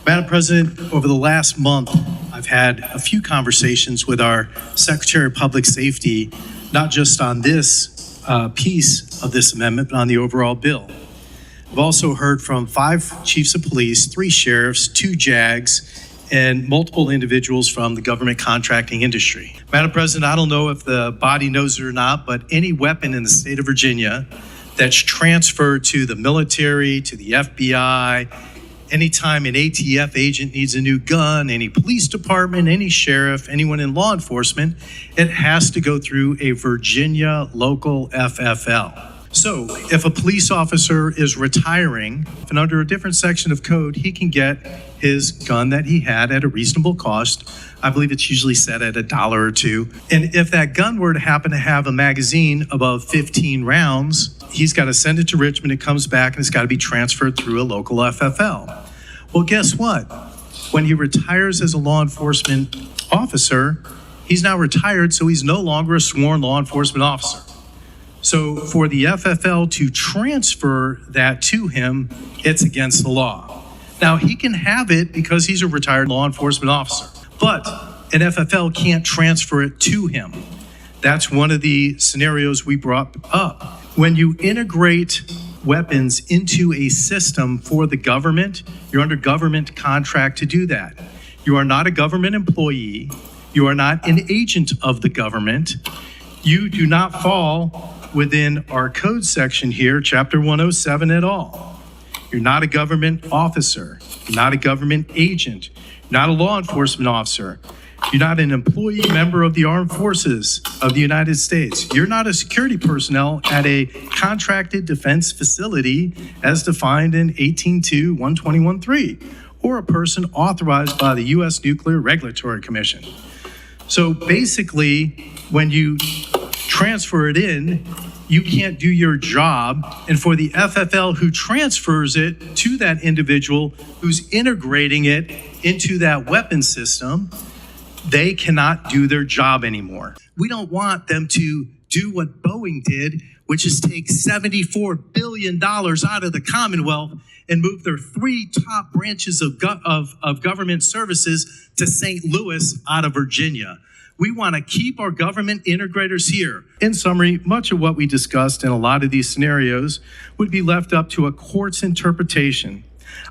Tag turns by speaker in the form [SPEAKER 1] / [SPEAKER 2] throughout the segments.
[SPEAKER 1] Madam President, over the last month, I've had a few conversations with our Secretary of Public Safety, not just on this piece of this amendment, but on the overall bill. I've also heard from 5 chiefs of police, 3 sheriffs, 2 JAGs, and multiple individuals from the government contracting industry. Madam President, I don't know if the body knows it or not, but any weapon in the state of Virginia that's transferred to the military, to the FBI, anytime an ATF agent needs a new gun, any police department, any sheriff, anyone in law enforcement, it has to go through a Virginia local FFL. So if a police officer is retiring and under a different section of code, he can get his gun that he had at a reasonable cost. I believe it's usually set at $1 or $2. And if that gun were to happen to have a magazine above 15 rounds, he's got to send it to Richmond. It comes back and it's got to be transferred through a local FFL. Well, guess what? When he retires as a law enforcement officer, he's now retired, so he's no longer a sworn law enforcement officer. So for the FFL to transfer that to him, it's against the law. Now, he can have it because he's a retired law enforcement officer, but an FFL can't transfer it to him. That's one of the scenarios we brought up. When you integrate weapons into a system for the government, you're under government contract to do that. You are not a government employee. You are not an agent of the government. You do not fall within our code section here, Chapter 107 at all. You're not a government officer. You're not a government agent. You're not a law enforcement officer. You're not an employee member of the armed forces of the United States. You're not a security personnel at a contracted defense facility as defined in 18.2, 121.3, or a person authorized by the U.S. Nuclear Regulatory Commission. So basically, when you transfer it in, you can't do your job. And for the FFL who transfers it to that individual who's integrating it into that weapon system, they cannot do their job anymore. We don't want them to do what Boeing did, which is take $74 billion out of the Commonwealth and move their 3 top branches of government services to St. Louis out of Virginia. We want to keep our government integrators here. In summary, much of what we discussed in a lot of these scenarios would be left up to a court's interpretation.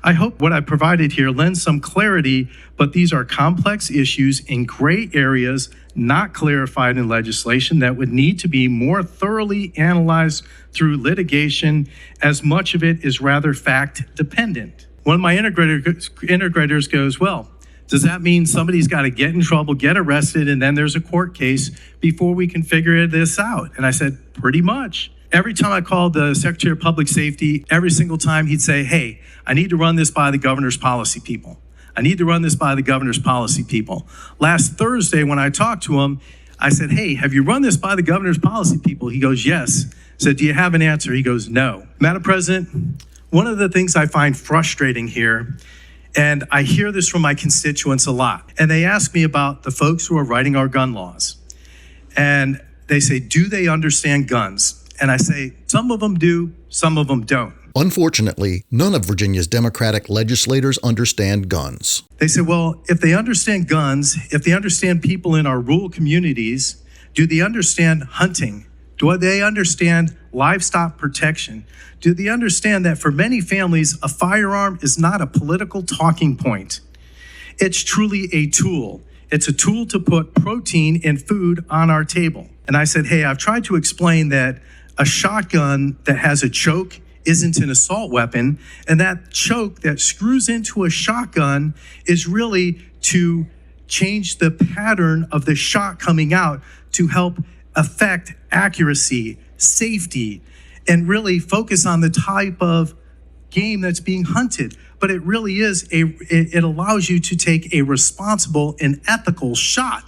[SPEAKER 1] I hope what I provided here lends some clarity, but these are complex issues in gray areas not clarified in legislation that would need to be more thoroughly analyzed through litigation, as much of it is rather fact dependent. One of my integrators goes, well, does that mean somebody's got to get in trouble, get arrested, and then there's a court case before we can figure this out? And I said, pretty much. Every time I called the Secretary of Public Safety, every single time he'd say, hey, I need to run this by the governor's policy people. I need to run this by the governor's policy people. Last Thursday, when I talked to him, I said, hey, have you run this by the governor's policy people? He goes, yes. I said, do you have an answer? He goes, no. Madam President, one of the things I find frustrating here, and I hear this from my constituents a lot, and they ask me about the folks who are writing our gun laws. And they say, do they understand guns? And I say, some of them do, some of them don't.
[SPEAKER 2] Unfortunately, none of Virginia's Democratic legislators understand guns.
[SPEAKER 1] They say, well, if they understand guns, if they understand people in our rural communities, do they understand hunting? Do they understand livestock protection? Do they understand that for many families, a firearm is not a political talking point? It's truly a tool. It's a tool to put protein in food on our table. And I said, hey, I've tried to explain that a shotgun that has a choke isn't an assault weapon, and that choke that screws into a shotgun is really to change the pattern of the shot coming out to help affect accuracy, safety, and really focus on the type of game that's being hunted. But it really is it allows you to take a responsible and ethical shot.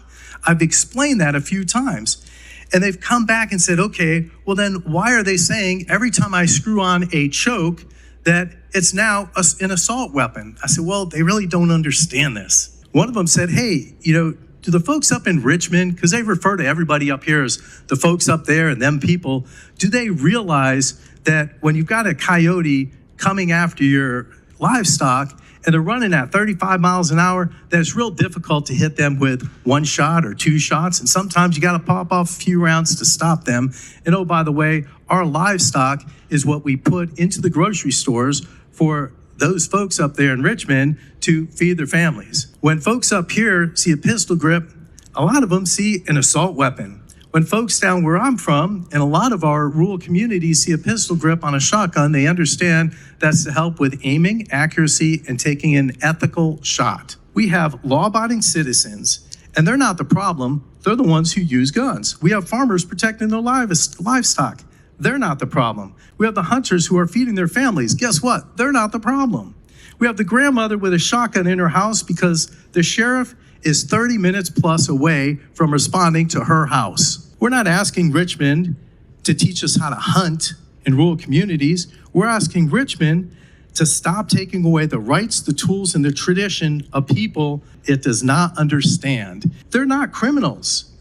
[SPEAKER 1] I've explained that a few times. And they've come back and said, okay, well then why are they saying every time I screw on a choke that it's now an assault weapon? I said, well, they really don't understand this. One of them said, hey, do the folks up in Richmond, because they refer to everybody up here as the folks up there and them people, do they realize that when you've got a coyote coming after your livestock and they're running at 35 miles an hour, then it's real difficult to hit them with one shot or two shots. And sometimes you got to pop off a few rounds to stop them. And oh, by the way, our livestock is what we put into the grocery stores for those folks up there in Richmond to feed their families. When folks up here see a pistol grip, a lot of them see an assault weapon. When folks down where I'm from, and a lot of our rural communities see a pistol grip on a shotgun, they understand that's to help with aiming, accuracy, and taking an ethical shot. We have law-abiding citizens, and they're not the problem. They're the ones who use guns. We have farmers protecting their livestock. They're not the problem. We have the hunters who are feeding their families. Guess what? They're not the problem. We have the grandmother with a shotgun in her house because the sheriff is 30 minutes plus away from responding to her house. We're not asking Richmond to teach us how to hunt in rural communities. We're asking Richmond to stop taking away the rights, the tools, and the tradition of people it does not understand. They're not criminals.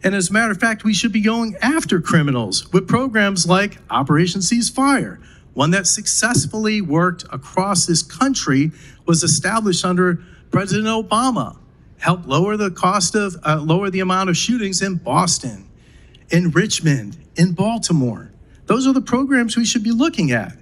[SPEAKER 1] And as a matter of fact, we should be going after criminals with programs like Operation Ceasefire. One that successfully worked across this country, was established under President Obama. Help lower the cost of, lower the amount of shootings in Boston, in Richmond, in Baltimore. Those are the programs we should be looking at.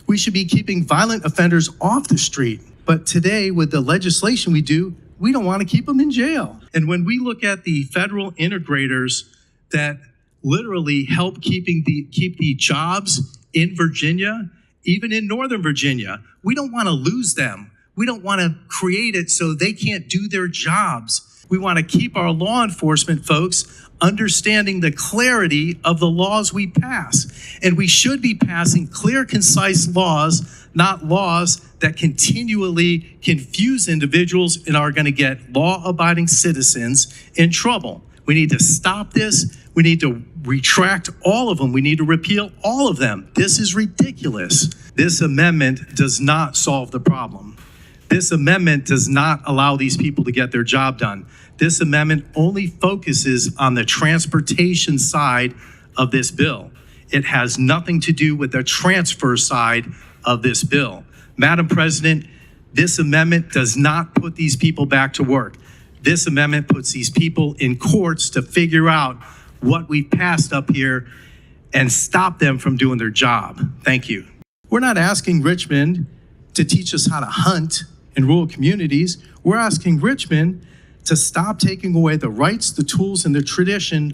[SPEAKER 1] We should be keeping violent offenders off the street. But today, with the legislation we do, we don't want to keep them in jail. And when we look at the federal integrators that literally help keep the jobs in Virginia, even in Northern Virginia, we don't want to lose them. We don't want to create it so they can't do their jobs. We want to keep our law enforcement folks understanding the clarity of the laws we pass. And we should be passing clear, concise laws, not laws that continually confuse individuals and are going to get law-abiding citizens in trouble. We need to stop this. We need to retract all of them. We need to repeal all of them. This is ridiculous. This amendment does not solve the problem. This amendment does not allow these people to get their job done. This amendment only focuses on the transportation side of this bill. It has nothing to do with the transfer side of this bill. Madam President, this amendment does not put these people back to work. This amendment puts these people in courts to figure out what we've passed up here and stop them from doing their job. Thank you. We're not asking Richmond to teach us how to hunt in rural communities. We're asking Richmond to stop taking away the rights, the tools, and the tradition